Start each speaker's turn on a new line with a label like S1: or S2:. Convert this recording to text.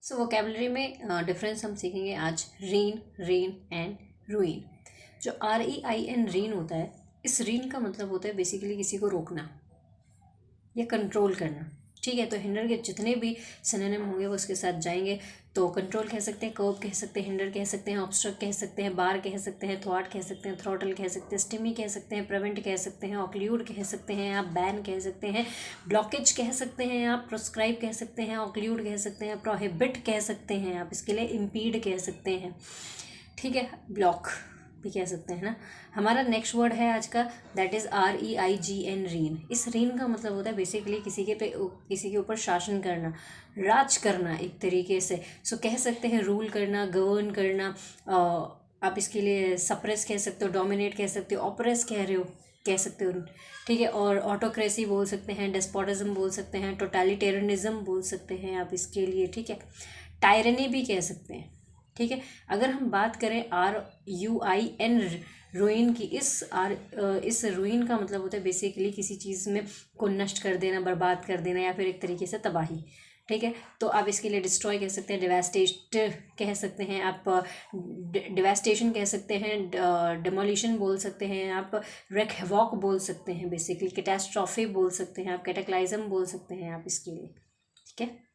S1: सो vocabulary में difference हम सीखेंगे आज रीन, रेन एंड रूइन। जो REIN रीन होता है, इस रीन का मतलब होता है बेसिकली किसी को रोकना या कंट्रोल करना। ठीक है, तो हिंडर के जितने भी सिनोनिम होंगे वो उसके साथ जाएंगे। तो कंट्रोल कह सकते हैं, कर्ब कह सकते हैं, हिंडर कह सकते हैं, ऑब्स्ट्रक्ट कह सकते हैं, बार कह सकते हैं, थ्वाट कह सकते हैं, थ्रॉटल कह सकते हैं, स्टिमी कह सकते हैं, प्रिवेंट कह सकते हैं, ऑक्लूड कह सकते हैं, आप बैन कह सकते हैं, ब्लॉकेज कह सकते हैं, आप प्रोस्क्राइब कह सकते हैं, ऑक्लूड कह सकते हैं, प्रोहिबिट कह सकते हैं, आप इसके लिए इम्पीड कह सकते हैं। ठीक है, ब्लॉक भी कह सकते हैं ना। हमारा नेक्स्ट वर्ड है आज का, दैट इज़ REIGN रीन। इस रीन का मतलब होता है बेसिकली किसी के ऊपर शासन करना, राज करना एक तरीके से। सो कह सकते हैं रूल करना, गवर्न करना। आप इसके लिए सप्रेस कह सकते हो, डोमिनेट कह सकते हो, ऑपरेस कह सकते हो। ठीक है, और ऑटोक्रेसी बोल सकते हैं, डेस्पोटिज्म बोल सकते हैं, टोटलिटेरियनिज्म बोल सकते हैं आप इसके लिए। ठीक है, टायरनी भी कह सकते हैं। ठीक है, अगर हम बात करें RUIN रूइन की, इस रूइन का मतलब होता है बेसिकली किसी चीज़ में को नष्ट कर देना, बर्बाद कर देना, या फिर एक तरीके से तबाही। ठीक है, तो आप इसके लिए डिस्ट्रॉय कह सकते हैं, डिवास्टेट कह सकते हैं, आप डिवास्टेशन कह सकते हैं, डिमोलिशन बोल सकते हैं, आप रेक हैवॉक बोल सकते हैं, बेसिकली कैटास्ट्रॉफी बोल सकते हैं, आप कैटाक्लाइज्म बोल सकते हैं आप इसके लिए। ठीक है।